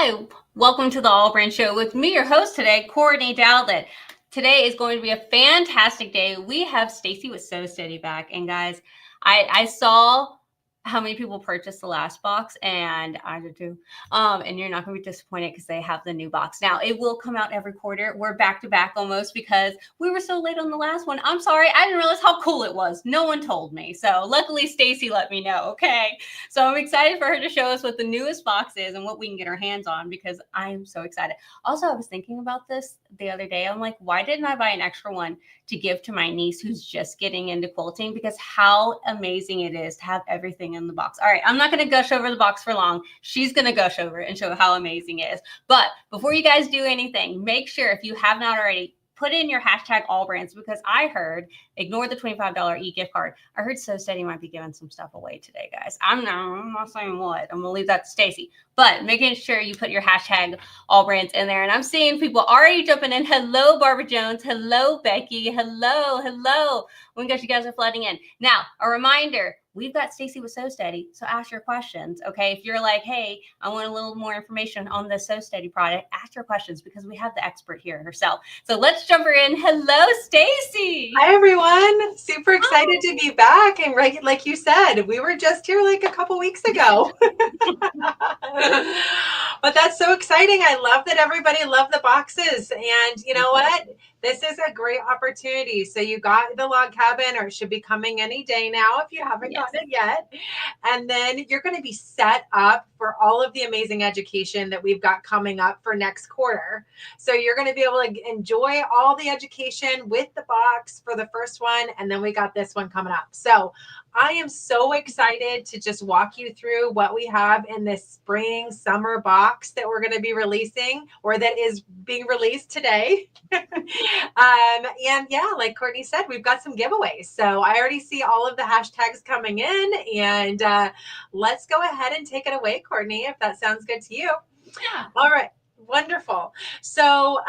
Hi, welcome to the AllBrands Show with me, your host today, Courtney Dowlett. Today is going to be a fantastic day. We have Stacy with Sew Steady back, and guys, I saw how many people purchased the last box, and I did too. And you're not going to be disappointed because they have the new box. Now, it will come out every quarter. We're back to back almost because we were so late on the last one. I'm sorry, I didn't realize how cool it was. No one told me. So luckily, Stacy let me know, okay? So I'm excited for her to show us what the newest box is and what we can get our hands on because I am so excited. Also, I was thinking about this the other day. I'm like, why didn't I buy an extra one to give to my niece who's just getting into quilting? Because how amazing it is to have everything in the box. All right, I'm not going to gush over the box for long. She's going to gush over it and show how amazing it is. But before you guys do anything, make sure if you have not already, put in your hashtag AllBrands because I heard, ignore the $25 e-gift card. I heard Sew Steady might be giving some stuff away today, guys. I'm not saying what. I'm going to leave that to Stacy. But making sure you put your hashtag AllBrands in there. And I'm seeing people already jumping in. Hello, Barbara Jones. Hello, Becky. Hello. Oh my gosh, you guys are flooding in. Now, a reminder, we've got Stacy with Sew Steady, so ask your questions, okay? If you're like, hey, I want a little more information on the Sew Steady product, ask your questions because we have the expert here herself. So let's jump her in. Hello, Stacy. Hi, everyone. Super excited to be back. And like you said, we were just here like a couple weeks ago. But that's so exciting. I love that everybody loved the boxes. And you know what? This is a great opportunity. So you got the log cabin, or it should be coming any day now if you haven't gotten it yet. And then you're going to be set up for all of the amazing education that we've got coming up for next quarter. So you're going to be able to enjoy all the education with the box for the first one. And then we got this one coming up. So I am so excited to just walk you through what we have in this spring summer box that we're going to be releasing, or that is being released today. And yeah, like Courtney said, we've got some giveaways. So I already see all of the hashtags coming in, and let's go ahead and take it away, Courtney, if that sounds good to you. Yeah. All right. Wonderful. So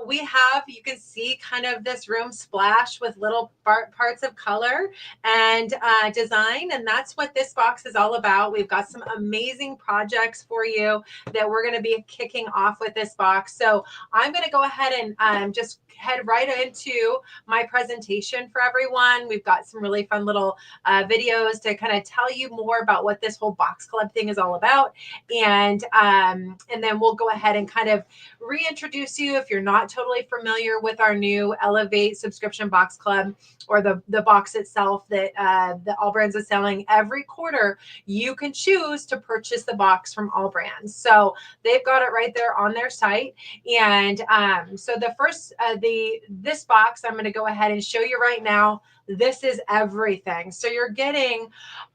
we have, you can see kind of this room splash with little parts of color and design. And that's what this box is all about. We've got some amazing projects for you that we're going to be kicking off with this box. So I'm going to go ahead and just head right into my presentation for everyone. We've got some really fun little videos to kind of tell you more about what this whole box club thing is all about. And then we'll go ahead and kind of reintroduce you if you're not totally familiar with our new Elevate subscription box club, or the box itself that the AllBrands is selling every quarter. You can choose to purchase the box from AllBrands. So they've got it right there on their site. And so the first, this box, I'm going to go ahead and show you right now. This is everything. So you're getting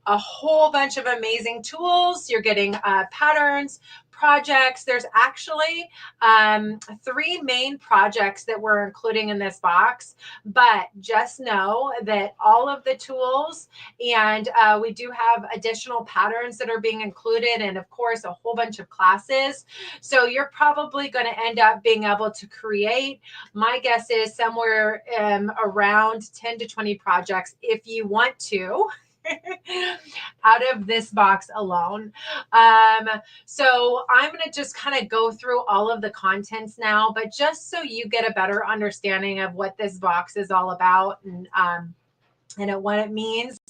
a whole bunch of amazing tools. You're getting patterns, projects. There's actually 3 main projects that we're including in this box, but just know that all of the tools, and we do have additional patterns that are being included, and of course a whole bunch of classes. So you're probably going to end up being able to create, my guess is somewhere around 10 to 20 projects if you want to out of this box alone. So I'm going to just kind of go through all of the contents now, but just so you get a better understanding of what this box is all about, and what it means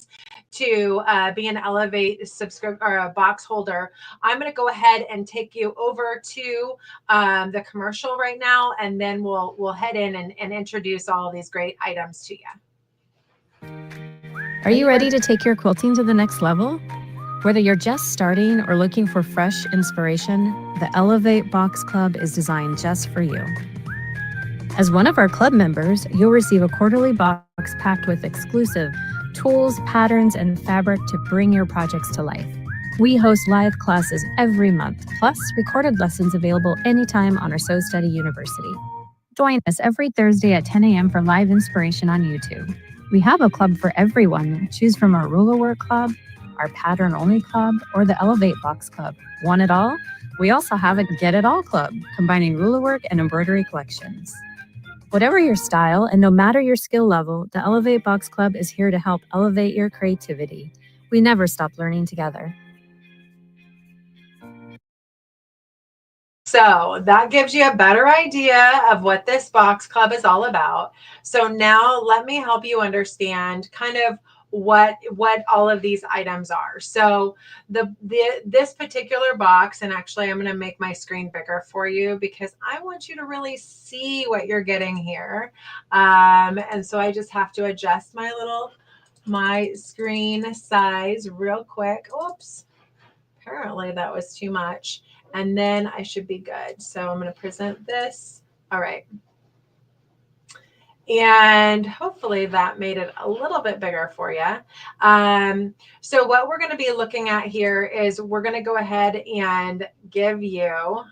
to be an Elevate subscriber or a box holder, I'm going to go ahead and take you over to the commercial right now, and then we'll head in and introduce all of these great items to you. Are you ready to take your quilting to the next level? Whether you're just starting or looking for fresh inspiration, the Elevate Box Club is designed just for you. As one of our club members, you'll receive a quarterly box packed with exclusive tools, patterns, and fabric to bring your projects to life. We host live classes every month, plus recorded lessons available anytime on our Sew Steady University. Join us every Thursday at 10 a.m. for live inspiration on YouTube. We have a club for everyone. Choose from our ruler work club, our pattern only club, or the Elevate Box Club. Want it all? We also have a Get It All club, combining ruler work and embroidery collections. Whatever your style and no matter your skill level, the Elevate Box Club is here to help elevate your creativity. We never stop learning together. So that gives you a better idea of what this box club is all about. So now let me help you understand kind of what all of these items are. So this particular box, and actually I'm going to make my screen bigger for you because I want you to really see what you're getting here. And so I just have to adjust my screen size real quick. Oops. Apparently that was too much. And then I should be good. So I'm going to present this. All right. And hopefully that made it a little bit bigger for you. So what we're going to be looking at here is we're going to go ahead and give you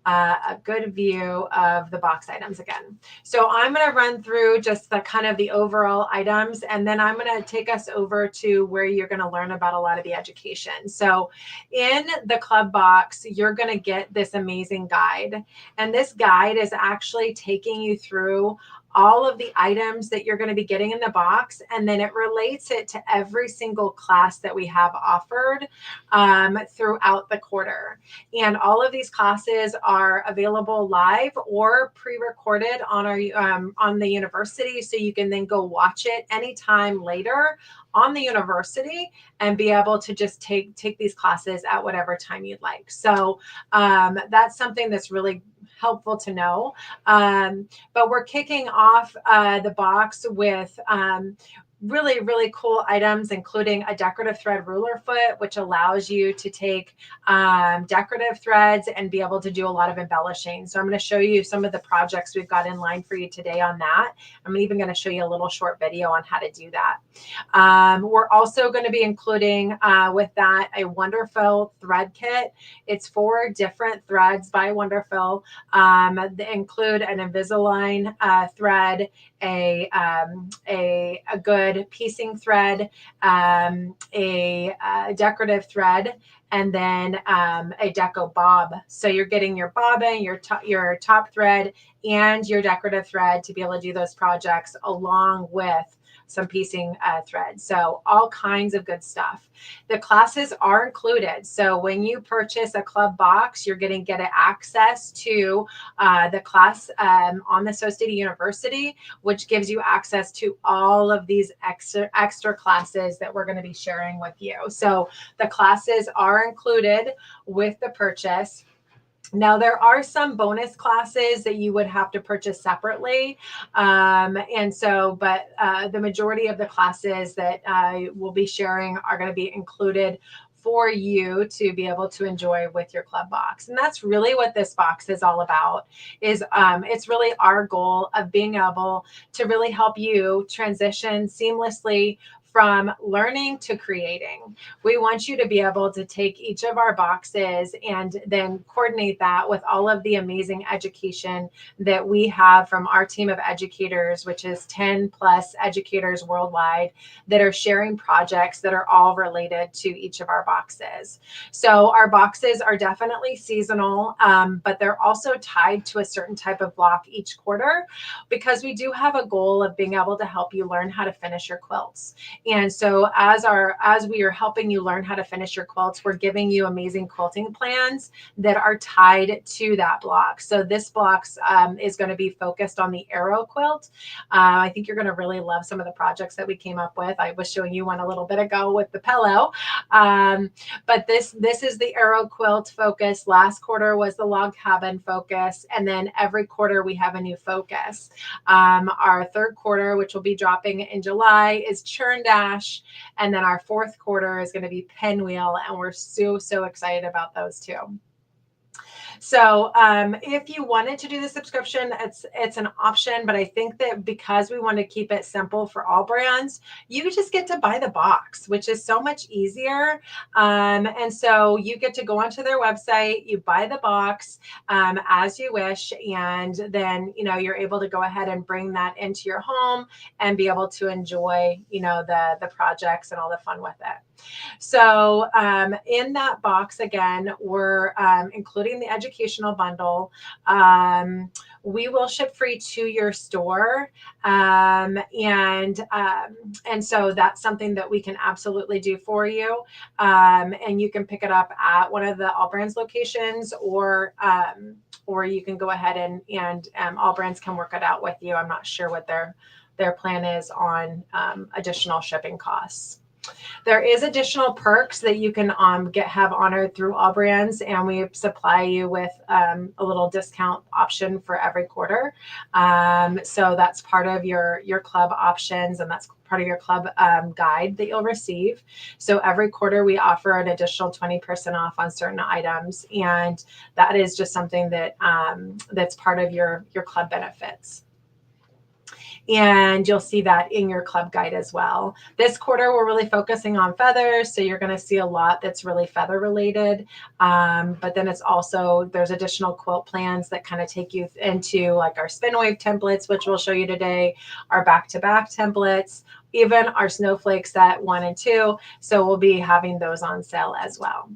a good view of the box items again. So I'm going to run through just the kind of the overall items, and then I'm going to take us over to where you're going to learn about a lot of the education. So in the club box, you're going to get this amazing guide. And this guide is actually taking you through all of the items that you're going to be getting in the box, and then it relates it to every single class that we have offered throughout the quarter. And all of these classes are available live or pre-recorded on our on the university, so you can then go watch it anytime later on the university and be able to just take these classes at whatever time you'd like. So that's something that's really helpful to know. But we're kicking off the box with really, really cool items, including a decorative thread ruler foot, which allows you to take decorative threads and be able to do a lot of embellishing. So I'm going to show you some of the projects we've got in line for you today on that. I'm even going to show you a little short video on how to do that. We're also going to be including with that a Wonderful thread kit. It's 4 different threads by Wonderful. They include an Invisalign thread, a good piecing thread, a decorative thread, and then a deco bob. So you're getting your bobbin, your top thread, and your decorative thread to be able to do those projects along with some piecing thread. So all kinds of good stuff. The classes are included. So when you purchase a club box, you're going to get access to the class on the Sew City University, which gives you access to all of these extra classes that we're going to be sharing with you. So the classes are included with the purchase. Now, there are some bonus classes that you would have to purchase separately. But the majority of the classes that we'll be sharing are going to be included for you to be able to enjoy with your club box. And that's really what this box is all about, is it's really our goal of being able to really help you transition seamlessly from learning to creating. We want you to be able to take each of our boxes and then coordinate that with all of the amazing education that we have from our team of educators, which is 10 plus educators worldwide that are sharing projects that are all related to each of our boxes. So our boxes are definitely seasonal, but they're also tied to a certain type of block each quarter, because we do have a goal of being able to help you learn how to finish your quilts. And so as we are helping you learn how to finish your quilts, we're giving you amazing quilting plans that are tied to that block. So this block is going to be focused on the arrow quilt. I think you're going to really love some of the projects that we came up with. I was showing you one a little bit ago with the pillow. But this is the arrow quilt focus. Last quarter was the log cabin focus. And then every quarter we have a new focus. Our third quarter, which will be dropping in July, is churn dash. And then our fourth quarter is going to be pinwheel. And we're so excited about those two. So if you wanted to do the subscription, it's an option, but I think that because we want to keep it simple for all brands, you just get to buy the box, which is so much easier. And so you get to go onto their website, you buy the box as you wish, and then you're able to go ahead and bring that into your home and be able to enjoy the projects and all the fun with it. So in that box, again, we're including the education educational bundle. We will ship free to your store. And so that's something that we can absolutely do for you. And you can pick it up at one of the AllBrands locations, or you can go ahead and AllBrands can work it out with you. I'm not sure what their plan is on additional shipping costs. There is additional perks that you can have honored through AllBrands, and we supply you with a little discount option for every quarter. So that's part of your club options, and that's part of your club guide that you'll receive. So every quarter we offer an additional 20% off on certain items, and that is just something that that's part of your club benefits. And you'll see that in your club guide as well. This quarter, we're really focusing on feathers. So you're going to see a lot that's really feather related. But then it's also, there's additional quilt plans that kind of take you into like our spin wave templates, which we'll show you today, our back-to-back templates, even our snowflake set 1 and 2. So we'll be having those on sale as well.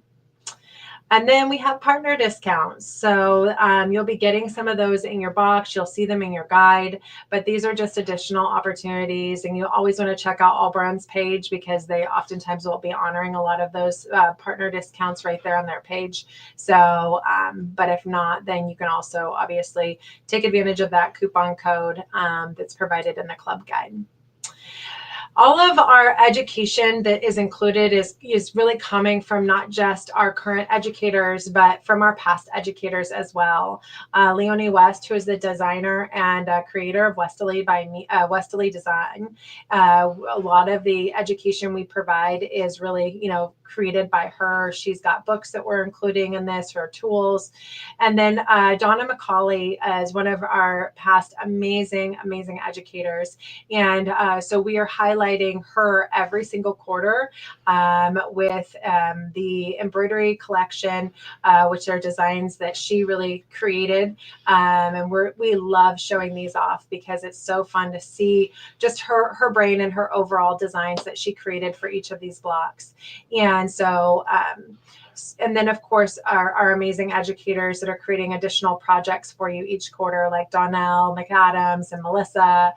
And then we have partner discounts. So you'll be getting some of those in your box. You'll see them in your guide, but these are just additional opportunities. And you always want to check out AllBrands page, because they oftentimes will be honoring a lot of those partner discounts right there on their page. So, but if not, then you can also obviously take advantage of that coupon code that's provided in the club guide. All of our education that is included is really coming from not just our current educators, but from our past educators as well. Leonie West, who is the designer and creator of Westerly Westerly Design. A lot of the education we provide is really, created by her. She's got books that we're including in this, her tools. And then Donna McCauley is one of our past amazing educators. And so we are highlighting her every single quarter with the embroidery collection, which are designs that she really created. And we love showing these off, because it's so fun to see just her brain and her overall designs that she created for each of these blocks. And so, and then of course our amazing educators that are creating additional projects for you each quarter, like Donnell McAdams and Melissa,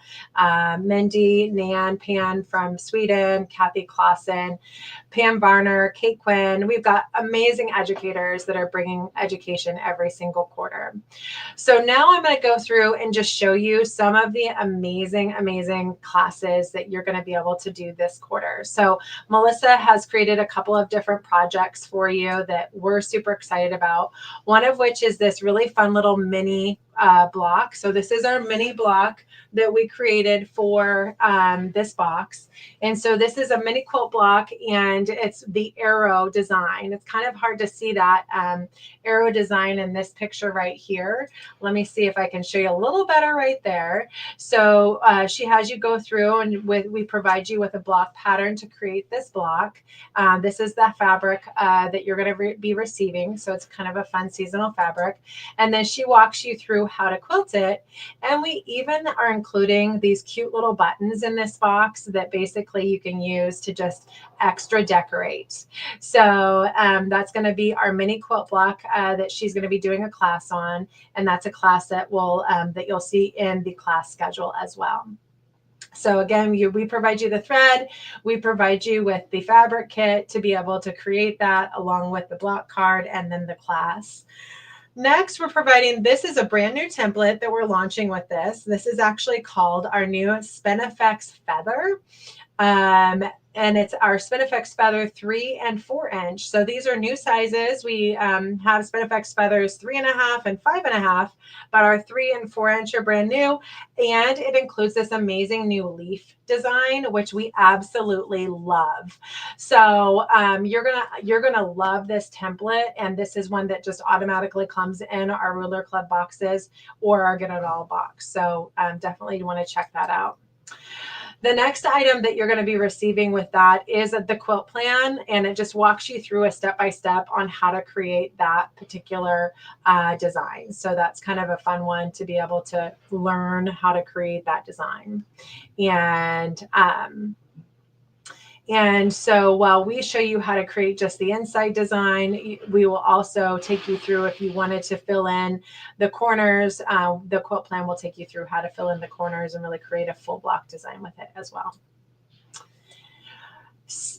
Mindy, Nan, Pan from Sweden, Kathy Clausen, Pam Varner, Kate Quinn. We've got amazing educators that are bringing education every single quarter. So now I'm going to go through and just show you some of the amazing classes that you're going to be able to do this quarter. So Melissa has created a couple of different projects for you that we're super excited about. One of which is this really fun little mini block. So this is our mini block that we created for this box. And so this is a mini quilt block, and it's the arrow design. It's kind of hard to see that arrow design in this picture right here. Let me see if I can show you a little better right there. So she has you go through, and we provide you with a block pattern to create this block. This is the fabric that you're going to be receiving. So it's kind of a fun seasonal fabric. And then she walks you through how to quilt it. And we even are including these cute little buttons in this box that basically you can use to just extra decorate. So that's going to be our mini quilt block that she's going to be doing a class on. And that's a class that will that you'll see in the class schedule as well. So again, we provide you the thread, we provide you with the fabric kit to be able to create that, along with the block card and then the class. Next, we're providing, this is a brand new template that we're launching with this. This is actually called our new Spinifex Feather. And it's our Spinifex Feather 3 and 4 inch. So these are new sizes. We have Spinifex Feathers 3.5 and 5.5, but our 3 and 4 inch are brand new. And it includes this amazing new leaf design, which we absolutely love. So you're gonna love this template. And this is one that just automatically comes in our Ruler Club boxes or our Get It All box. So definitely you want to check that out. The next item that you're going to be receiving with that is the quilt plan, and it just walks you through a step-by-step on how to create that particular design. So that's kind of a fun one to be able to learn how to create that design. And so while we show you how to create just the inside design, we will also take you through, if you wanted to fill in the corners, the quilt plan will take you through how to fill in the corners and really create a full block design with it as well.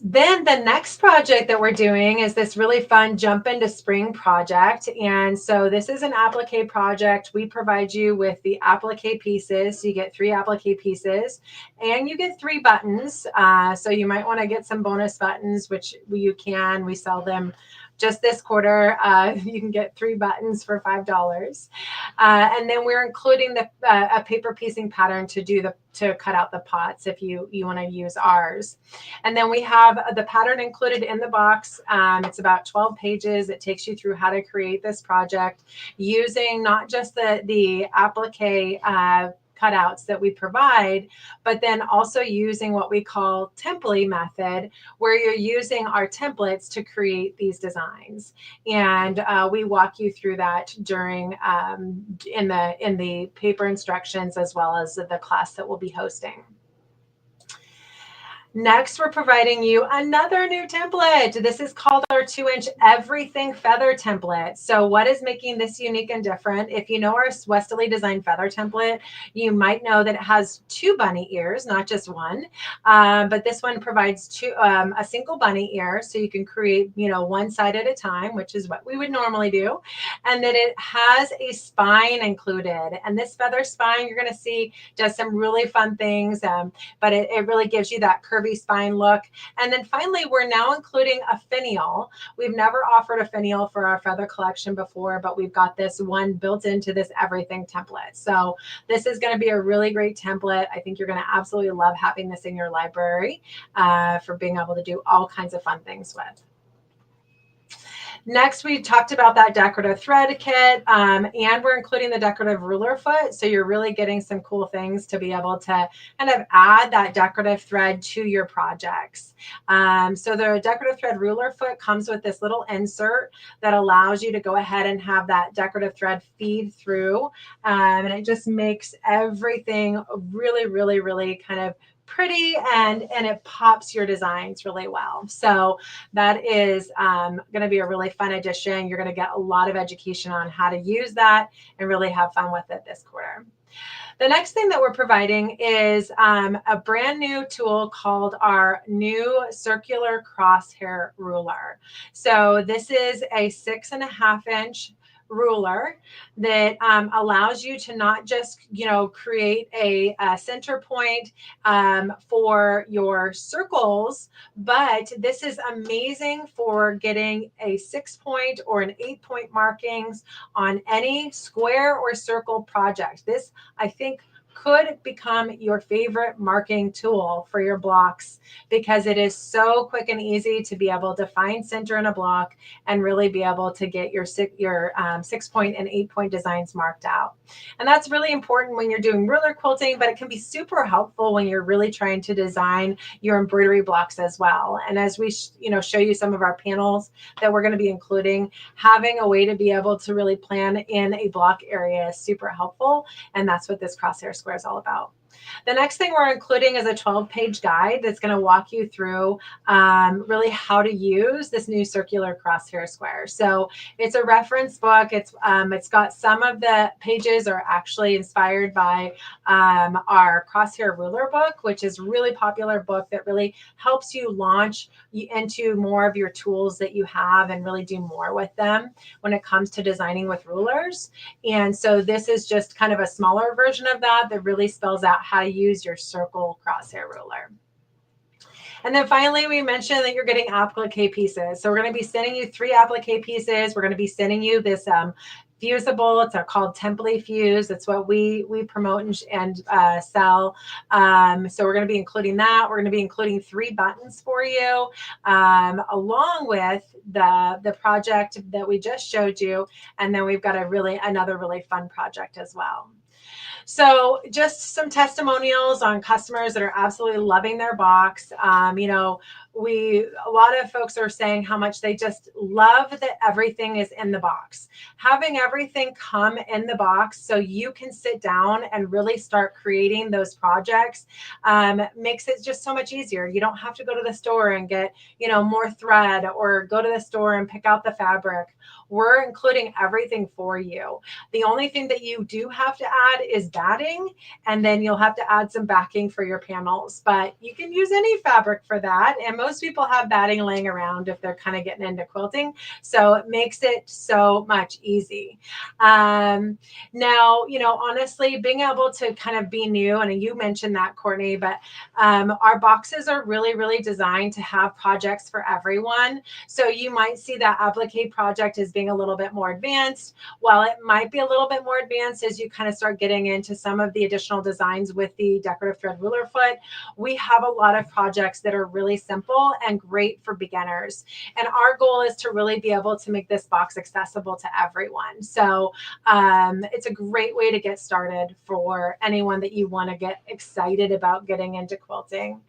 Then the next project that we're doing is this really fun jump into spring project. And so this is an applique project. We provide you with the applique pieces. So you get 3 applique pieces and you get 3 buttons. So you might want to get some bonus buttons, which you can. We sell them just this quarter. You can get 3 buttons for $5. And then we're including a paper piecing pattern to cut out the pots if you want to use ours. And then we have the pattern included in the box. It's about 12 pages. It takes you through how to create this project using not just the applique cutouts that we provide, but then also using what we call template method, where you're using our templates to create these designs. And we walk you through that during in the paper instructions, as well as the class that we'll be hosting. Next, we're providing you another new template. This is called our 2-inch everything feather template. So what is making this unique and different? If you know our Westerly Design feather template, you might know that it has 2 bunny ears, not just one. But this one provides a single bunny ear, so you can create, one side at a time, which is what we would normally do. And then it has a spine included. And this feather spine, you're going to see, does some really fun things, but it really gives you that curvy spine look. And then finally, we're now including a finial. We've never offered a finial for our feather collection before, but we've got this one built into this everything template. So this is going to be a really great template. I think you're going to absolutely love having this in your library for being able to do all kinds of fun things with. Next, we talked about that decorative thread kit, and we're including the decorative ruler foot. So you're really getting some cool things to be able to kind of add that decorative thread to your projects. So the decorative thread ruler foot comes with this little insert that allows you to go ahead and have that decorative thread feed through. And it just makes everything really, really, really kind of pretty, and it pops your designs really well. So that is going to be a really fun addition. You're going to get a lot of education on how to use that and really have fun with it this quarter. The next thing that we're providing is a brand new tool called our new circular crosshair ruler. So this is a 6.5-inch ruler that allows you to not just create a center point for your circles, but this is amazing for getting a 6-point or an 8-point markings on any square or circle project. This, I think, could become your favorite marking tool for your blocks, because it is so quick and easy to be able to find center in a block and really be able to get your 6-point and 8-point designs marked out. And that's really important when you're doing ruler quilting, but it can be super helpful when you're really trying to design your embroidery blocks as well. And as we show you some of our panels that we're going to be including, having a way to be able to really plan in a block area is super helpful. And that's what this crosshair square is all about. The next thing we're including is a 12-page guide that's going to walk you through really how to use this new circular crosshair square. So it's a reference book. It's got some of the pages are actually inspired by our crosshair ruler book, which is a really popular book that really helps you launch into more of your tools that you have and really do more with them when it comes to designing with rulers. And so this is just kind of a smaller version of that really spells out how to use your circle crosshair ruler. And then finally, we mentioned that you're getting applique pieces. So we're going to be sending you 3 applique pieces. We're going to be sending you this fusible. It's called Template Fuse. It's what we promote and sell. So we're going to be including that. We're going to be including 3 buttons for you, along with the project that we just showed you. And then we've got another really fun project as well. So just some testimonials on customers that are absolutely loving their box. a lot of folks are saying how much they just love that everything is in the box. Having everything come in the box so you can sit down and really start creating those projects makes it just so much easier. You don't have to go to the store and get, more thread, or go to the store and pick out the fabric. We're including everything for you. The only thing that you do have to add is batting, and then you'll have to add some backing for your panels, but you can use any fabric for that. And most people have batting laying around if they're kind of getting into quilting. So it makes it so much easy. Now, honestly, being able to kind of be new, and you mentioned that, Courtney, but our boxes are really, really designed to have projects for everyone. So you might see that applique project as being a little bit more advanced. While it might be a little bit more advanced as you kind of start getting into some of the additional designs with the decorative thread ruler foot, we have a lot of projects that are really simple and great for beginners. And our goal is to really be able to make this box accessible to everyone. So it's a great way to get started for anyone that you want to get excited about getting into quilting.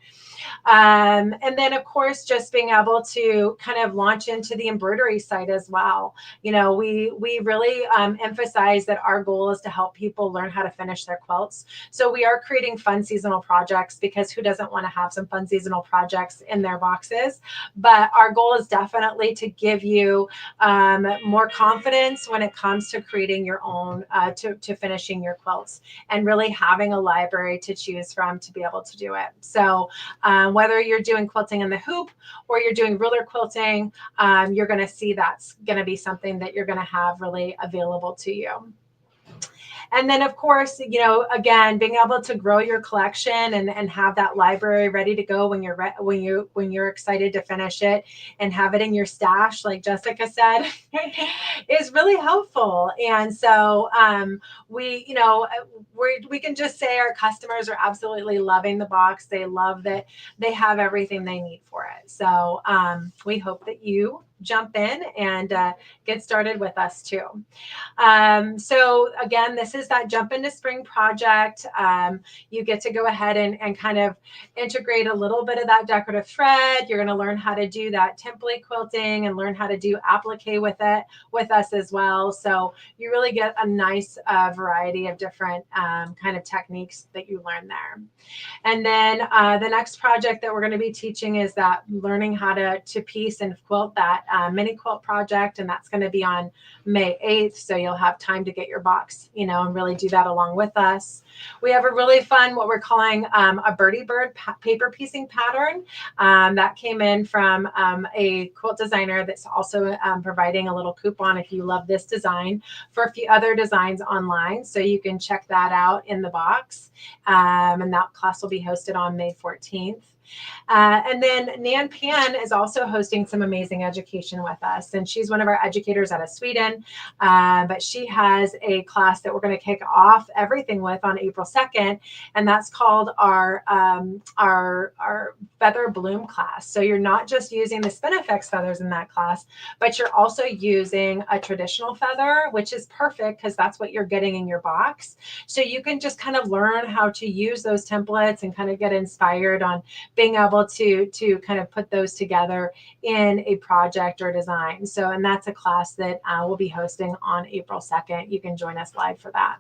And then, of course, just being able to kind of launch into the embroidery site as well. We really emphasize that our goal is to help people learn how to finish their quilts. So we are creating fun seasonal projects, because who doesn't want to have some fun seasonal projects in their boxes? But our goal is definitely to give you more confidence when it comes to creating your own, to finishing your quilts, and really having a library to choose from to be able to do it. So whether you're doing quilting in the hoop or you're doing ruler quilting, you're going to see that's going to be something that you're going to have really available to you. And then, of course, again, being able to grow your collection and have that library ready to go when you're excited to finish it, and have it in your stash, like Jessica said, is really helpful. And so we can just say our customers are absolutely loving the box. They love that they have everything they need for it. So we hope that you jump in and get started with us too. So again, this is that Jump into Spring project. You get to go ahead and kind of integrate a little bit of that decorative thread. You're going to learn how to do that template quilting and learn how to do applique with us as well. So you really get a nice variety of different kind of techniques that you learn there. And then the next project that we're going to be teaching is that learning how to piece and quilt that mini quilt project. And that's going to be on May 8th. So you'll have time to get your box, and really do that along with us. We have a really fun, what we're calling a birdie bird paper piecing pattern that came in from a quilt designer that's also providing a little coupon if you love this design for a few other designs online. So you can check that out in the box. And that class will be hosted on May 14th. And then Nan Pan is also hosting some amazing education with us. And she's one of our educators out of Sweden. But she has a class that we're going to kick off everything with on April 2nd. And that's called our feather bloom class. So you're not just using the Spinifex feathers in that class, but you're also using a traditional feather, which is perfect because that's what you're getting in your box. So you can just kind of learn how to use those templates and kind of get inspired on being able to kind of put those together in a project or design. So, and that's a class that we'll be hosting on April 2nd. You can join us live for that.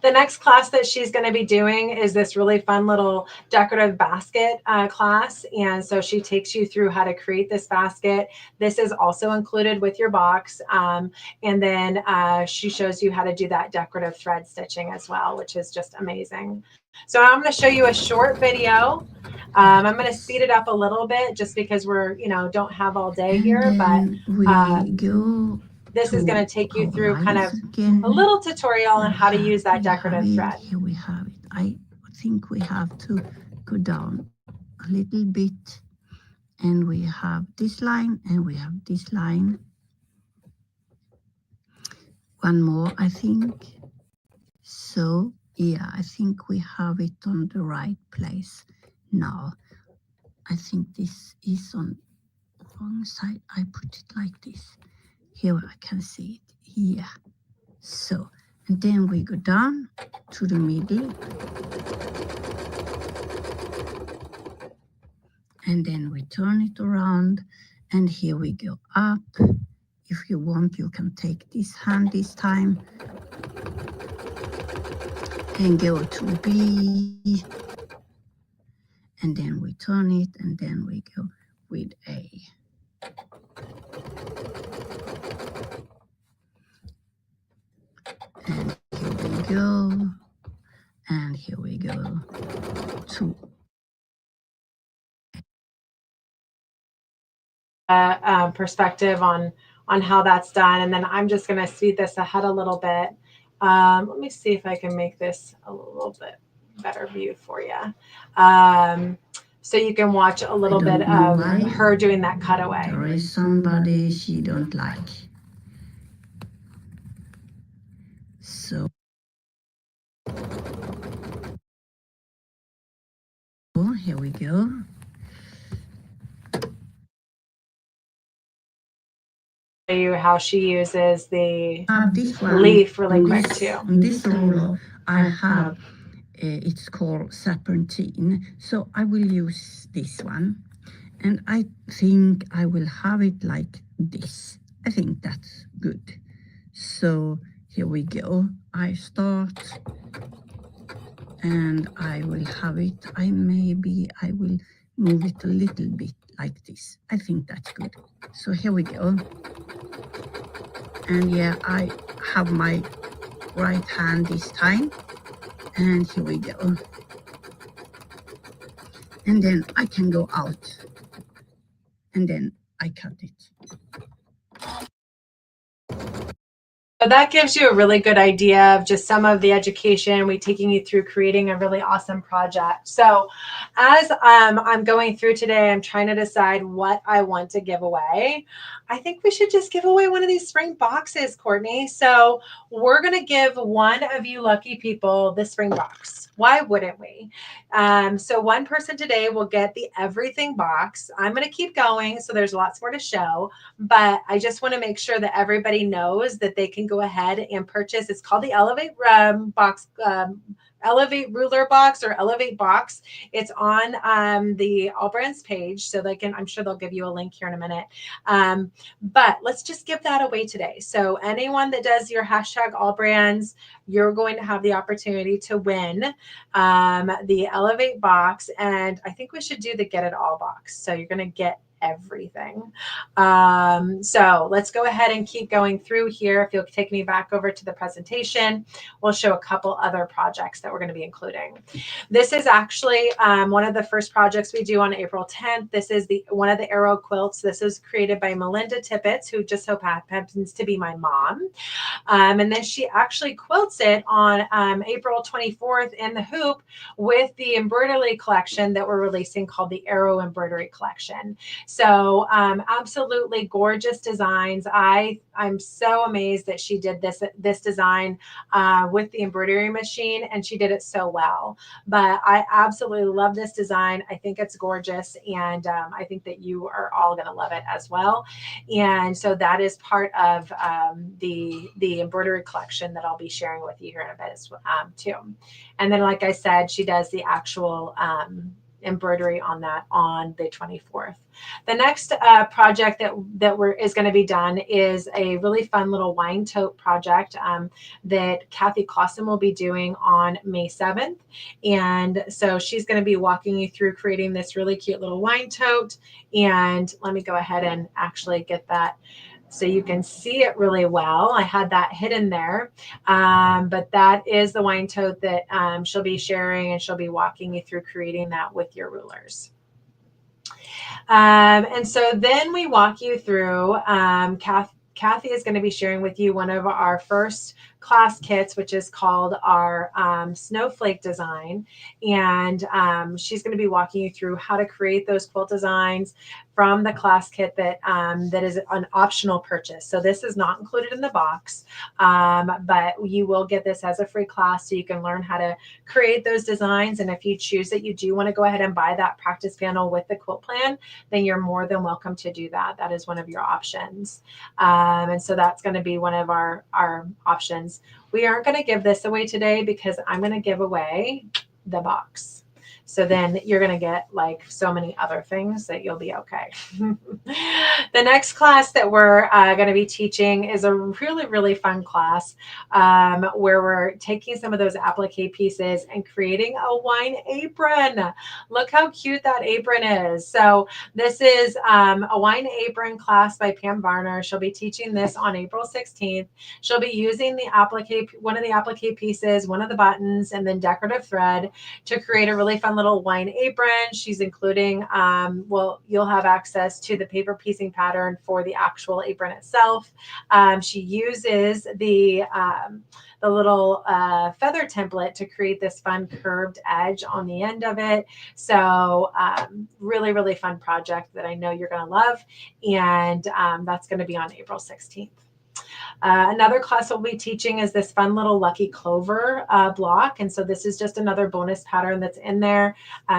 The next class that she's going to be doing is this really fun little decorative basket class. And so she takes you through how to create this basket. This is also included with your box. And then she shows you how to do that decorative thread stitching as well, which is just amazing. So I'm going to show you a short video. I'm going to speed it up a little bit just because we're, don't have all day here, but this is going to take you through kind of a little tutorial on how to use that decorative thread. Here we have it. I think we have to go down a little bit, and we have this line and we have this line. One more, I think. So yeah, I think we have it on the right place now. I think this is on the wrong side. I put it like this. Here I can see it. Yeah. So, and then we go down to the middle. and then we turn it around, and here we go up. If you want, you can take this hand this time and go to B, and then we turn it, and then we go with A. And here we go, and here we go to perspective on how that's done. And then I'm just going to speed this ahead a little bit. Let me see if I can make this a little bit better view for you. So you can watch a little bit of her doing that cutaway. There is somebody she don't like. So here we go. You how she uses the This one, leaf really quick too. On this ruler, I have, it's called serpentine. So I will use this one. And I think I will have it like this. I think that's good. So here we go. I start and I will have it. I will move it a little bit like this. I think that's good. So here we go. And yeah, I have my right hand this time. And here we go. And then I can go out. And then I cut it. So that gives you a really good idea of just some of the education we taking you through creating a really awesome project. So as I'm going through today, I'm trying to decide what I want to give away. I think we should just give away one of these spring boxes, Courtney. So we're going to give one of you lucky people the spring box. Why wouldn't we? So one person today will get the everything box. I'm going to keep going, so there's lots more to show, but I just want to make sure that everybody knows that they can go ahead and purchase. It's called the Elevate box, Elevate ruler box or Elevate box. It's on the AllBrands page, so they can. I'm sure they'll give you a link here in a minute. But let's just give that away today. So anyone that does your hashtag AllBrands, you're going to have the opportunity to win the Elevate box, and I think we should do the Get It All box. So you're going to get everything. So let's go ahead and keep going through here. If you'll take me back over to the presentation, we'll show a couple other projects that we're going to be including. This is actually one of the first projects we do on April 10th. This is one of the arrow quilts. This is created by Melinda Tippett, who just so happens to be my mom. And then she actually quilts it on April 24th in the hoop with the embroidery collection that we're releasing called the Arrow Embroidery Collection. So absolutely gorgeous designs. I'm so amazed that she did this design with the embroidery machine, and she did it so well. But I absolutely love this design. I think it's gorgeous, and I think that you are all going to love it as well. And so that is part of the embroidery collection that I'll be sharing with you here in a bit too. And then, like I said, she does the actual embroidery on that on the 24th. The next project that is going to be done is a really fun little wine tote project that Kathy Clausen will be doing on May 7th. And so she's going to be walking you through creating this really cute little wine tote. And let me go ahead and actually get that so you can see it really well. I had that hidden there, but that is the wine tote that she'll be sharing, and she'll be walking you through creating that with your rulers. And so then we walk you through, Kathy is going to be sharing with you one of our first class kits, which is called our snowflake design. And she's going to be walking you through how to create those quilt designs from the class kit that is an optional purchase. So this is not included in the box, but you will get this as a free class so you can learn how to create those designs. And if you choose that you do want to go ahead and buy that practice panel with the quilt plan, then you're more than welcome to do that. That is one of your options. And so that's going to be one of our options. We aren't going to give this away today because I'm going to give away the box. So then you're going to get like so many other things that you'll be okay. The next class that we're going to be teaching is a really, really fun class where we're taking some of those applique pieces and creating a wine apron. Look how cute that apron is. So this is a wine apron class by Pam Varner. She'll be teaching this on April 16th. She'll be using the applique, one of the applique pieces, one of the buttons, and then decorative thread to create a really fun little wine apron. She's including, well, you'll have access to the paper piecing pattern for the actual apron itself. She uses the little feather template to create this fun curved edge on the end of it. So really, really fun project that I know you're going to love. And that's going to be on April 16th. Another class we'll be teaching is this fun little Lucky Clover block. And so this is just another bonus pattern that's in there.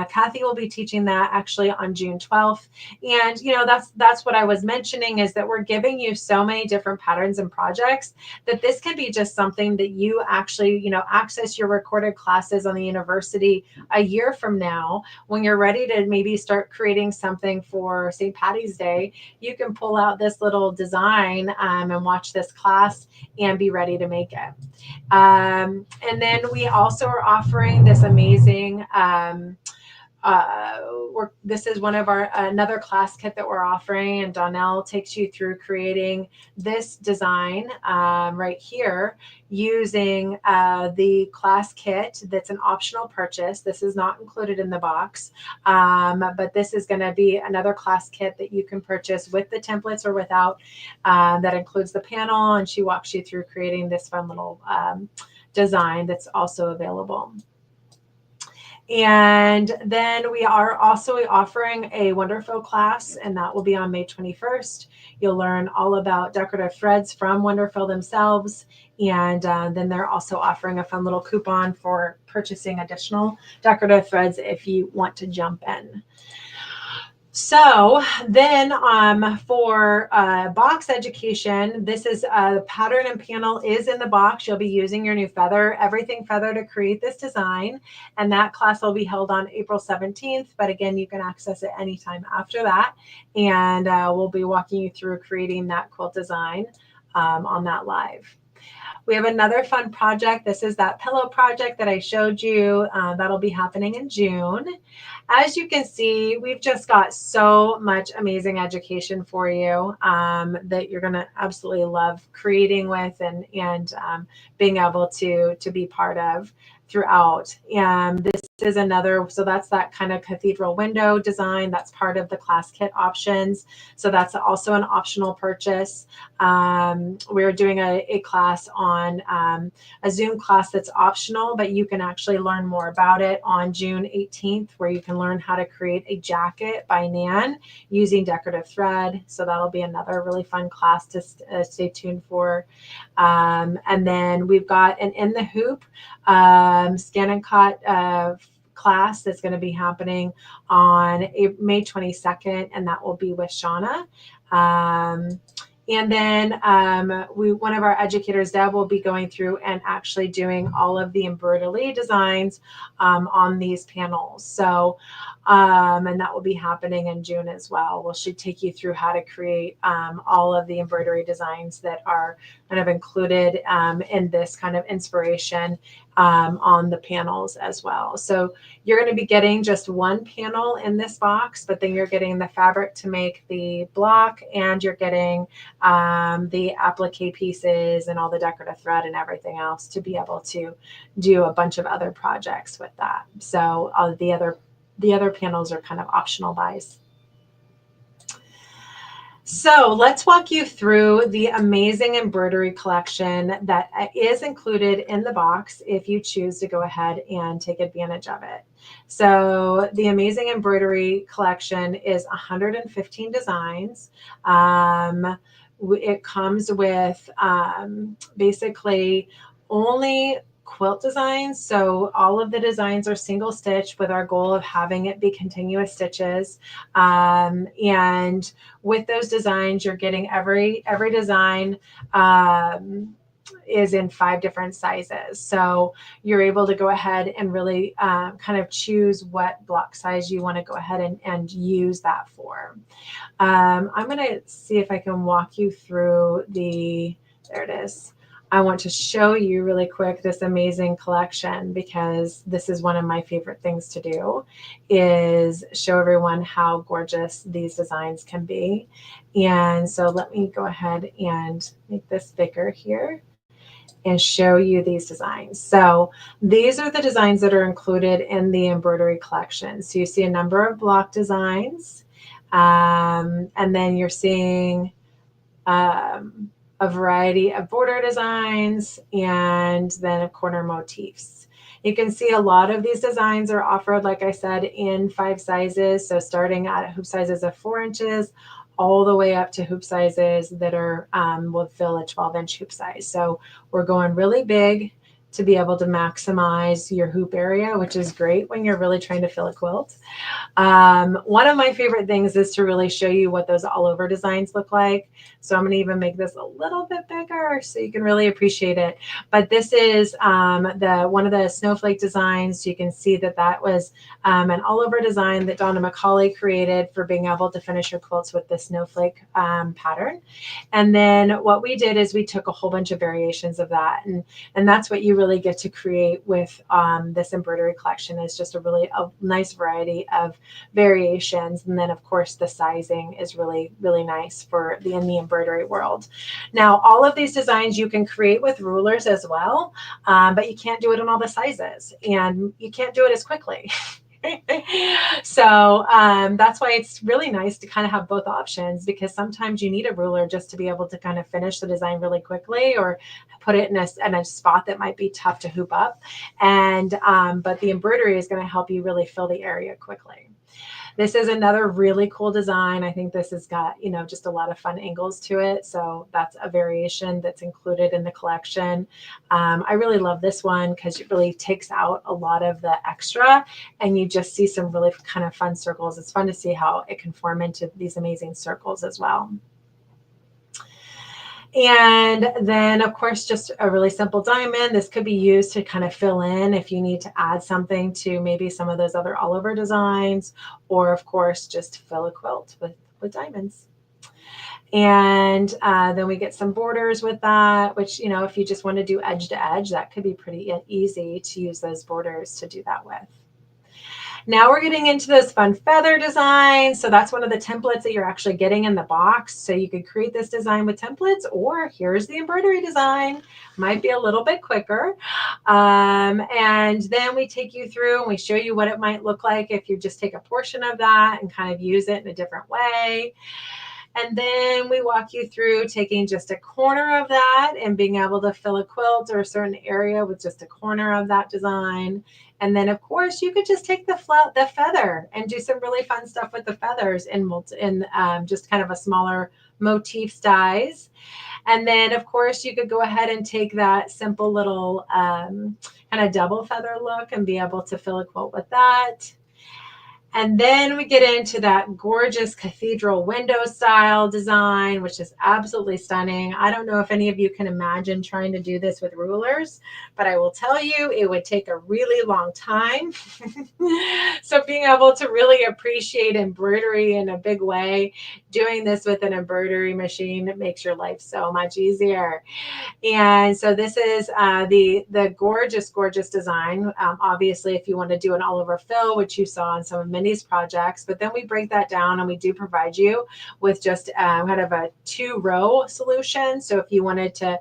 Kathy will be teaching that actually on June 12th. And, you know, that's what I was mentioning, is that we're giving you so many different patterns and projects that this can be just something that you actually, you know, access your recorded classes on the university a year from now when you're ready to maybe start creating something for St. Patty's Day. You can pull out this little design and watch this class and be ready to make it. And then we also are offering this amazing this is one of our another class kit that we're offering, and Donnell takes you through creating this design right here using the class kit. That's an optional purchase. This is not included in the box, but this is going to be another class kit that you can purchase with the templates or without. That includes the panel, and she walks you through creating this fun little design that's also available. And then we are also offering a Wonderful class, and that will be on May 21st. You'll learn all about decorative threads from Wonderful themselves. And then they're also offering a fun little coupon for purchasing additional decorative threads if you want to jump in. So then for box education, this is the pattern and panel is in the box. You'll be using your new feather, everything feather, to create this design. And that class will be held on April 17th. But again, you can access it anytime after that. And we'll be walking you through creating that quilt design on that live. We have another fun project. This is that pillow project that I showed you. That'll be happening in June. As you can see, we've just got so much amazing education for you that you're going to absolutely love creating with and being able to be part of throughout. And this is another, so that's that kind of cathedral window design. That's part of the class kit options. So that's also an optional purchase. We're doing a class on a Zoom class that's optional, but you can actually learn more about it on June 18th, where you can learn how to create a jacket by Nan using decorative thread. So that'll be another really fun class to stay tuned for. And then we've got an In the Hoop scan and cut class that's going to be happening on May 22nd, and that will be with Shauna. And then one of our educators, Deb, will be going through and actually doing all of the embroidery designs on these panels. So, and that will be happening in June as well. Well, she'll take you through how to create all of the embroidery designs that are kind of included in this kind of inspiration on the panels as well. So you're going to be getting just one panel in this box, but then you're getting the fabric to make the block, and you're getting the applique pieces and all the decorative thread and everything else to be able to do a bunch of other projects with that. So all the other panels are kind of optional buys. So let's walk you through the amazing embroidery collection that is included in the box if you choose to go ahead and take advantage of it. So the amazing embroidery collection is 115 designs. It comes with basically only quilt designs. So all of the designs are single stitch with our goal of having it be continuous stitches. And with those designs, you're getting every design is in 5 different sizes. So you're able to go ahead and really kind of choose what block size you want to go ahead and use that for. I'm going to see if I can walk you through there it is. I want to show you really quick this amazing collection, because this is one of my favorite things to do, is show everyone how gorgeous these designs can be. And so let me go ahead and make this bigger here and show you these designs. So these are the designs that are included in the embroidery collection. So you see a number of block designs, and then you're seeing a variety of border designs, and then corner motifs. You can see a lot of these designs are offered, like I said, in 5 sizes. So starting at hoop sizes of 4 inches, all the way up to hoop sizes that are will fill a 12-inch hoop size. So we're going really big to be able to maximize your hoop area, which is great when you're really trying to fill a quilt. One of my favorite things is to really show you what those all over designs look like. So I'm going to even make this a little bit bigger so you can really appreciate it. But this is one of the snowflake designs. You can see that that was an all over design that Donna McCauley created for being able to finish your quilts with the snowflake pattern. And then what we did is we took a whole bunch of variations of that. And that's what you really get to create with this embroidery collection, is just a nice variety of variations. And then of course the sizing is really, really nice in the embroidery world. Now, all of these designs you can create with rulers as well, but you can't do it in all the sizes, and you can't do it as quickly. So that's why it's really nice to kind of have both options, because sometimes you need a ruler just to be able to kind of finish the design really quickly, or put it in a spot that might be tough to hoop up. And but the embroidery is going to help you really fill the area quickly. This is another really cool design. I think this has got, just a lot of fun angles to it. So that's a variation that's included in the collection. I really love this one because it really takes out a lot of the extra, and you just see some really kind of fun circles. It's fun to see how it can form into these amazing circles as well. And then, of course, just a really simple diamond. This could be used to kind of fill in if you need to add something to maybe some of those other all over designs, or of course, just fill a quilt with diamonds. And then we get some borders with that, which, if you just want to do edge to edge, that could be pretty easy to use those borders to do that with. Now we're getting into those fun feather designs. So that's one of the templates that you're actually getting in the box. So you could create this design with templates, or here's the embroidery design. Might be a little bit quicker. And then we take you through and we show you what it might look like if you just take a portion of that and kind of use it in a different way. And then we walk you through taking just a corner of that and being able to fill a quilt or a certain area with just a corner of that design. And then, of course, you could just take the feather and do some really fun stuff with the feathers in just kind of a smaller motif size. And then, of course, you could go ahead and take that simple little kind of double feather look and be able to fill a quilt with that. And then we get into that gorgeous cathedral window style design, which is absolutely stunning. I don't know if any of you can imagine trying to do this with rulers, but I will tell you it would take a really long time. So being able to really appreciate embroidery in a big way, doing this with an embroidery machine, it makes your life so much easier. And so this is the gorgeous, gorgeous design. Obviously, if you want to do an all over fill, which you saw in some of Minnie's projects, but then we break that down and we do provide you with just kind of a 2-row solution. So if you wanted to,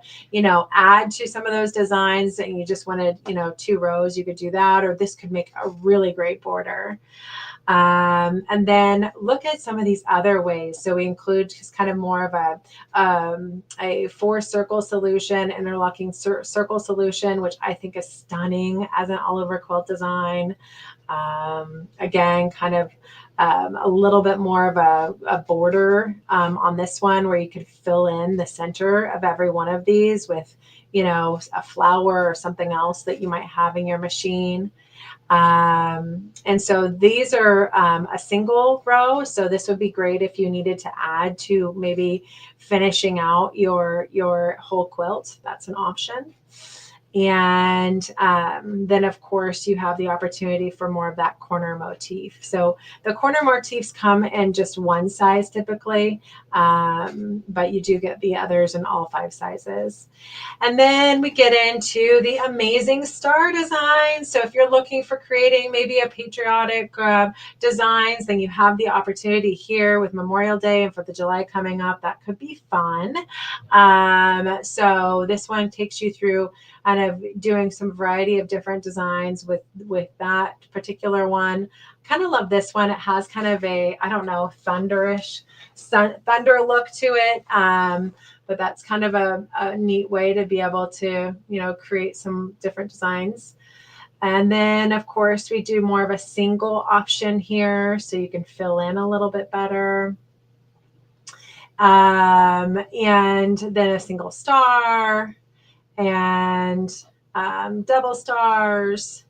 add to some of those designs and you just wanted, 2 rows, you could do that, or this could make a really great border. And then look at some of these other ways. So we include just kind of more of a 4-circle solution, interlocking circle solution, which I think is stunning as an all over quilt design. Again, kind of a little bit more of a border on this one, where you could fill in the center of every one of these with, a flower or something else that you might have in your machine. And so these are a single row. So this would be great if you needed to add to maybe finishing out your whole quilt. That's an option. And then, of course, you have the opportunity for more of that corner motif. So the corner motifs come in just one size typically, but you do get the others in all 5 sizes. And then we get into the amazing star designs. So if you're looking for creating maybe a patriotic designs, then you have the opportunity here with Memorial Day and 4th of July coming up. That could be fun. So this one takes you through kind of doing some variety of different designs with that particular one. Kind of love this one. It has kind of a, I don't know, thunder look to it. But that's kind of a neat way to be able to, create some different designs. And then, of course, we do more of a single option here, so you can fill in a little bit better. And then a single star and double stars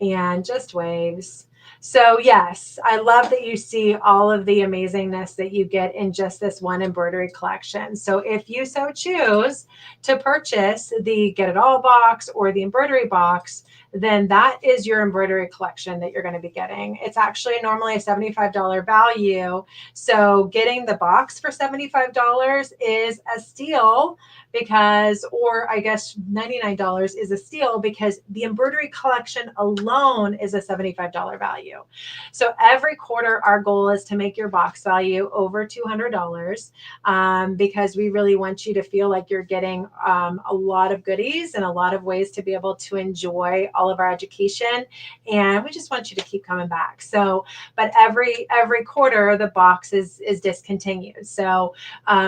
and just waves. So yes, I love that you see all of the amazingness that you get in just this one embroidery collection. So if you so choose to purchase the Get It All box or the embroidery box, then that is your embroidery collection that you're going to be getting. It's actually normally a $75 value. So getting the box for $75 is a steal because, or I guess $99 is a steal because the embroidery collection alone is a $75 value. So every quarter, our goal is to make your box value over $200 because we really want you to feel like you're getting a lot of goodies and a lot of ways to be able to enjoy all of our education. And we just want you to keep coming back. So, but every quarter, the box is discontinued. So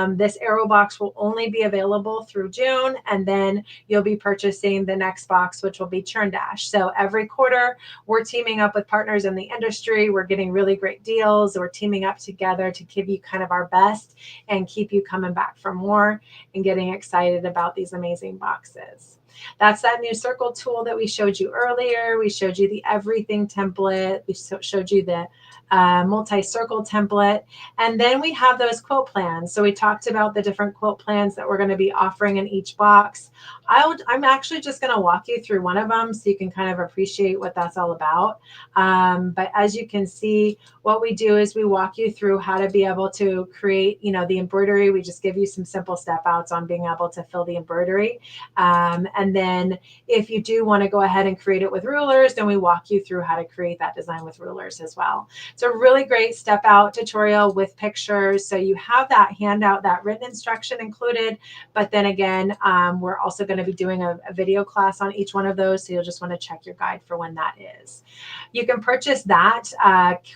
this Arrow box will only be available through June, and then you'll be purchasing the next box, which will be Churn Dash. So every quarter, we're teaming up with partners in the industry. We're getting really great deals. We're teaming up together to give you kind of our best and keep you coming back for more and getting excited about these amazing boxes. That's that new circle tool that we showed you earlier. We showed you the everything template. We showed you the multi-circle template. And then we have those quilt plans. So we talked about the different quilt plans that we're going to be offering in each box. I'm actually just going to walk you through one of them so you can kind of appreciate what that's all about. But as you can see, what we do is we walk you through how to be able to create, the embroidery. We just give you some simple step outs on being able to fill the embroidery. And then if you do want to go ahead and create it with rulers, then we walk you through how to create that design with rulers as well. It's a really great step out tutorial with pictures. So you have that handout, that written instruction included. But then again, we're also going to be doing a video class on each one of those. So you'll just want to check your guide for when that is. You can purchase that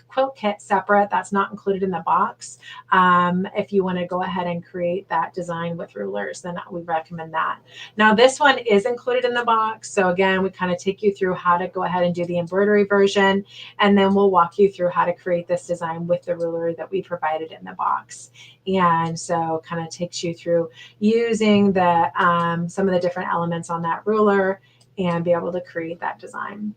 quilt kit separate. That's not included in the box. If you want to go ahead and create that design with rulers, then we recommend that. Now this one is included in the box. So again, we kind of take you through how to go ahead and do the embroidery version. And then we'll walk you through how to create this design with the ruler that we provided in the box. And so kind of takes you through using the some of the different elements on that ruler and be able to create that design.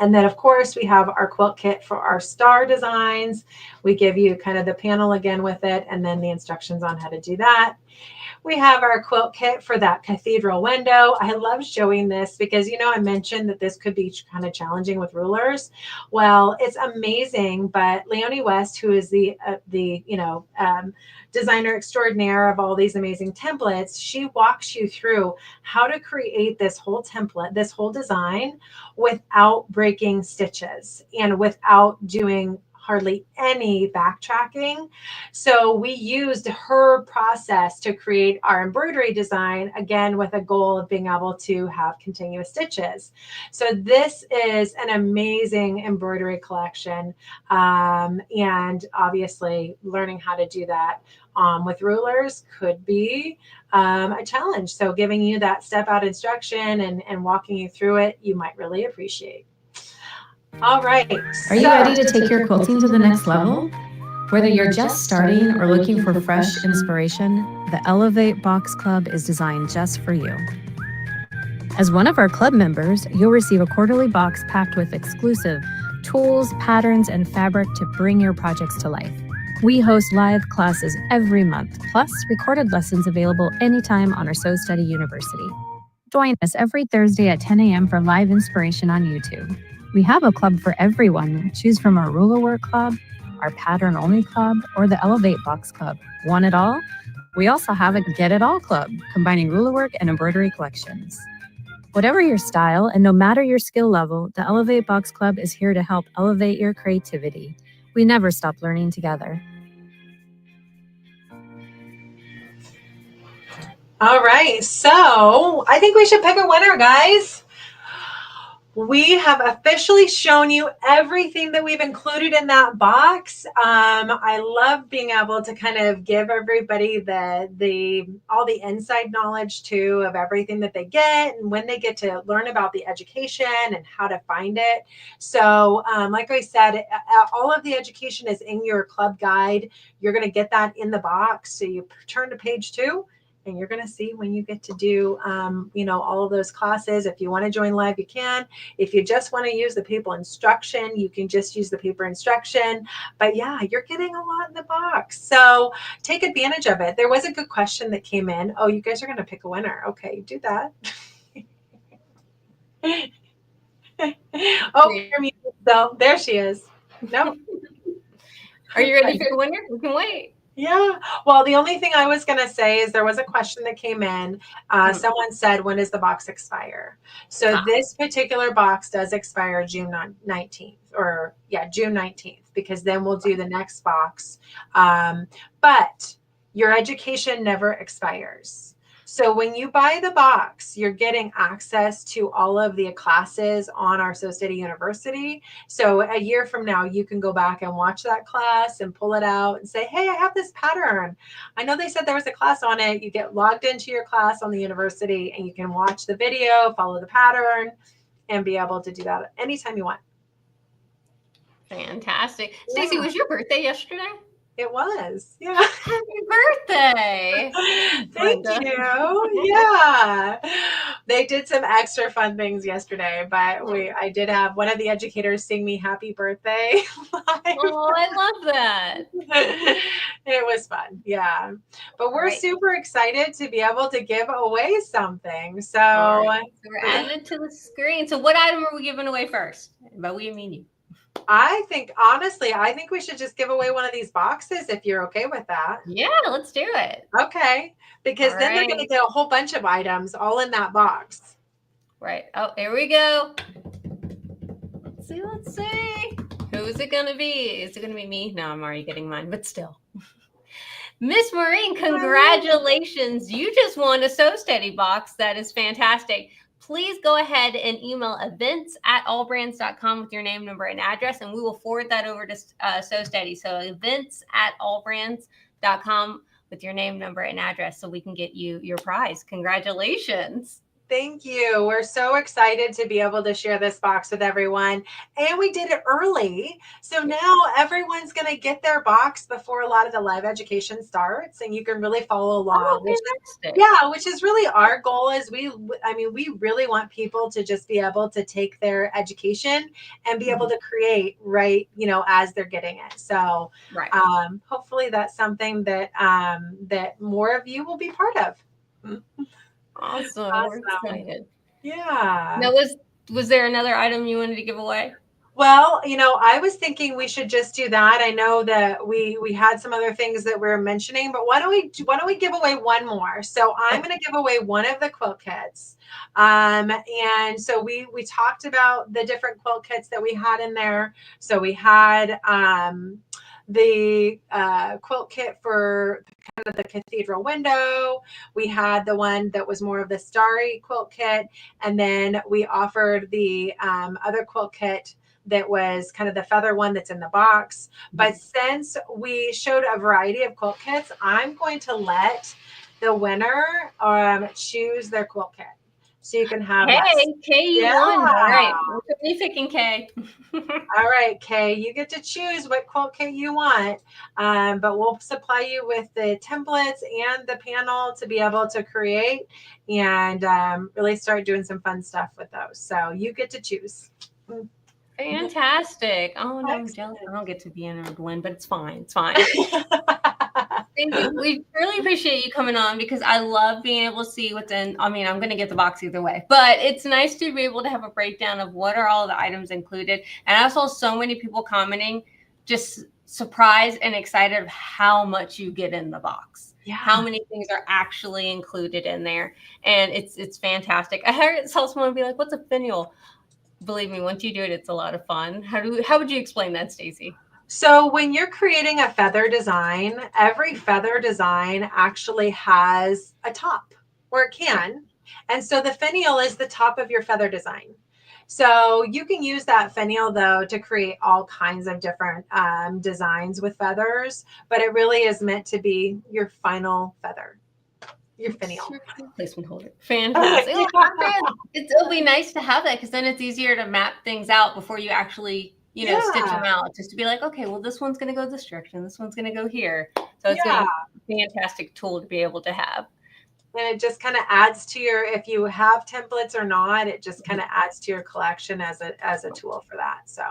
And then, of course, we have our quilt kit for our star designs. We give you kind of the panel again with it, and then the instructions on how to do that. We have our quilt kit for that cathedral window. I love showing this because, I mentioned that this could be kind of challenging with rulers. Well, it's amazing, but Leonie West, who is the designer extraordinaire of all these amazing templates, she walks you through how to create this whole template, this whole design without breaking stitches and without doing hardly any backtracking. So we used her process to create our embroidery design, again, with a goal of being able to have continuous stitches. So this is an amazing embroidery collection. And obviously learning how to do that with rulers could be a challenge. So giving you that step out instruction and walking you through it, you might really appreciate. All right. Are you ready to take your quilting to the next level? Whether you're just starting or looking for fresh inspiration, the Elevate Box Club is designed just for you. As one of our club members, you'll receive a quarterly box packed with exclusive tools, patterns, and fabric to bring your projects to life. We host live classes every month, plus recorded lessons available anytime on our Sew Study University. Join us every Thursday at 10 a.m. for live inspiration on YouTube. We have a club for everyone. Choose from our ruler work club, our pattern only club, or the Elevate Box Club. Want it all? We also have a Get It All Club, combining ruler work and embroidery collections. Whatever your style and no matter your skill level, the Elevate Box Club is here to help elevate your creativity. We never stop learning together. All right, so I think we should pick a winner, guys. We have officially shown you everything that we've included in that box. I love being able to kind of give everybody all the inside knowledge too of everything that they get and when they get to learn about the education and how to find it. So like I said, all of the education is in your club guide. You're going to get that in the box. So you turn to page 2. And you're going to see when you get to do, all of those classes. If you want to join live, you can. If you just want to use the paper instruction, you can just use the paper instruction. But yeah, you're getting a lot in the box. So take advantage of it. There was a good question that came in. Oh, you guys are going to pick a winner. Okay, do that. Oh, you're muted. So there she is. No. Are you ready for the winner? We can wait. Yeah. Well, the only thing I was going to say is there was a question that came in. Someone said, when does the box expire? So this particular box does expire June 19th June 19th, because then we'll do the next box. But your education never expires. So when you buy the box, you're getting access to all of the classes on our Sew Study University. So a year from now, you can go back and watch that class and pull it out and say, hey, I have this pattern. I know they said there was a class on it. You get logged into your class on the university and you can watch the video, follow the pattern, and be able to do that anytime you want. Fantastic. Stacey, was your birthday yesterday? It was. Yeah. Happy birthday. Thank you. Yeah. They did some extra fun things yesterday, but I did have one of the educators sing me happy birthday. Oh, I love that. It was fun. Yeah. But we're super excited to be able to give away something. So we're adding it to the screen. So what item are we giving away first? By we, I mean you. I think, honestly, we should just give away one of these boxes if you're okay with that. Yeah, let's do it. Okay. Because then they're going to get a whole bunch of items all in that box. Right. Oh, here we go. Let's see. Who is it going to be? Is it going to be me? No, I'm already getting mine, but still. Miss Maureen, congratulations. You just won a Sew Steady box. That is fantastic. Please go ahead and email events@allbrands.com with your name, number, and address, and we will forward that over to Sew Steady. So events@allbrands.com with your name, number, and address so we can get you your prize. Congratulations. Thank you. We're so excited to be able to share this box with everyone. And we did it early. So now everyone's going to get their box before a lot of the live education starts, and you can really follow along. Which is really our goal. Is we really want people to just be able to take their education and be able to create as they're getting it. So hopefully that's something that that more of you will be part of. Awesome. We're excited. Yeah. Now, was there another item you wanted to give away? Well, I was thinking we should just do that. I know that we had some other things that we were mentioning, but why don't we give away one more? So I'm going to give away one of the quilt kits. And so we talked about the different quilt kits that we had in there. So we had the quilt kit for kind of the cathedral window. We had the one that was more of the starry quilt kit. And then we offered the other quilt kit that was kind of the feather one that's in the box. But since we showed a variety of quilt kits, I'm going to let the winner choose their quilt kit. So you can have Hey, that. Kay, you won. All right. What are you picking, Kay? All right, Kay, you get to choose what quilt kit you want, but we'll supply you with the templates and the panel to be able to create and really start doing some fun stuff with those. So you get to choose. Fantastic. Oh, no, I'm jealous. I don't get to be in or win, but it's fine. It's fine. Thank you. We really appreciate you coming on because I love being able to see what's in. I mean, I'm going to get the box either way, but it's nice to be able to have a breakdown of what are all the items included. And I saw so many people commenting, just surprised and excited of how much you get in the box. Yeah. How many things are actually included in there. And it's fantastic. I heard someone be like, what's a finial? Believe me, once you do it, it's a lot of fun. How would you explain that, Stacey? So when you're creating a feather design, every feather design actually has a top, or it can. And so the finial is the top of your feather design. So you can use that finial though to create all kinds of different designs with feathers, but it really is meant to be your final feather. Your finial. Placement holder. Fantastic. It'll be nice to have that because then it's easier to map things out before you actually, stitch them out. Just to be like, okay, well, this one's going to go this direction. This one's going to go here. So it's going to be a fantastic tool to be able to have. And it just kind of adds to your, if you have templates or not, it just kind of adds to your collection as a tool for that. So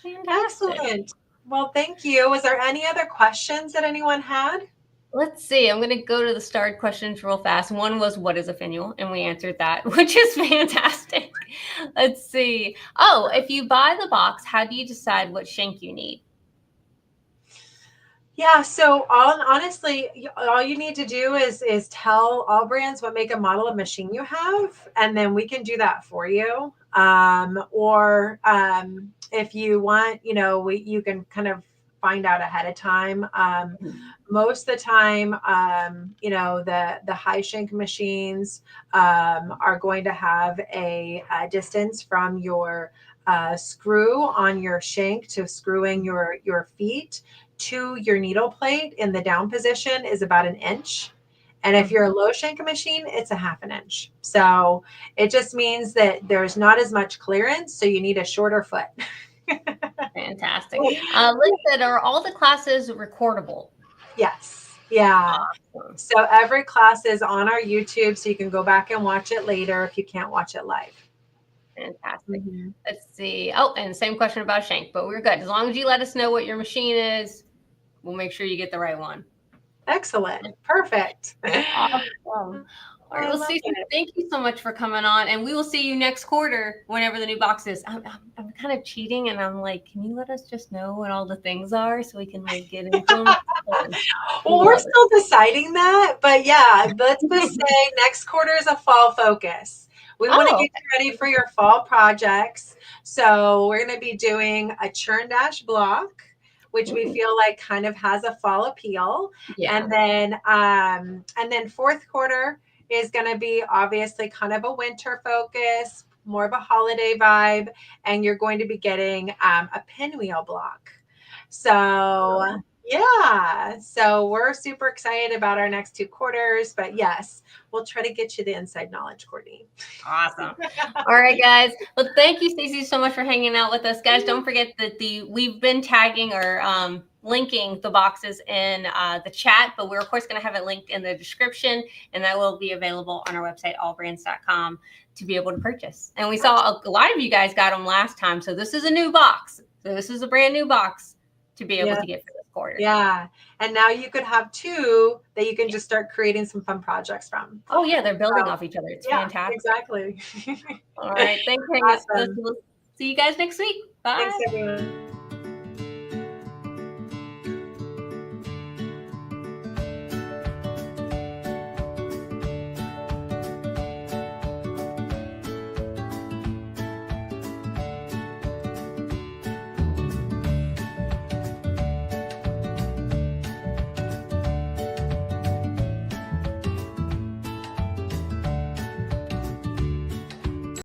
fantastic. Excellent. Well, thank you. Was there any other questions that anyone had? Let's see. I'm going to go to the starred questions real fast. One was, what is a finial? And we answered that, which is fantastic. Let's see. Oh, if you buy the box, how do you decide what shank you need? Yeah, so honestly, all you need to do is tell AllBrands what make and model of machine you have, and then we can do that for you. If you want, you can kind of find out ahead of time. Most of the time, the high shank machines are going to have a distance from your screw on your shank to screwing your feet to your needle plate in the down position is about 1 inch. And if you're a low shank machine, it's 1/2 inch. So it just means that there's not as much clearance. So you need a shorter foot. Fantastic. Listen, are all the classes recordable? Yes. Yeah. Awesome. So every class is on our YouTube. So you can go back and watch it later if you can't watch it live. Fantastic. Let's see. Oh, and same question about shank, but we're good. As long as you let us know what your machine is, we'll make sure you get the right one. Excellent. Perfect. Awesome. All right. Well, Stacey, thank you so much for coming on, and we will see you next quarter whenever the new box is. I'm kind of cheating, and I'm like, can you let us just know what all the things are so we can get into them? Well, we're still deciding that, but yeah, let's just say next quarter is a fall focus. We want to get you ready for your fall projects. So we're going to be doing a churn dash block, which we feel like kind of has a fall appeal. Yeah. And then fourth quarter is going to be obviously kind of a winter focus, more of a holiday vibe, and you're going to be getting a pinwheel block. So yeah, so we're super excited about our next 2 quarters, but yes, we'll try to get you the inside knowledge, Courtney. Awesome. All right, guys. Well, thank you, Stacey, so much for hanging out with us, guys. Don't forget that we've been tagging or linking the boxes in the chat, but we're of course going to have it linked in the description, and that will be available on our website, allbrands.com, to be able to purchase. And we saw a lot of you guys got them last time, so this is a new box. So this is a brand new box to be able to get for this quarter. Yeah. And now you could have 2 that you can just start creating some fun projects from. Oh yeah, they're building off each other. It's fantastic. Exactly. All right. Thanks. Awesome. We'll see you guys next week. Bye. Thanks, everyone.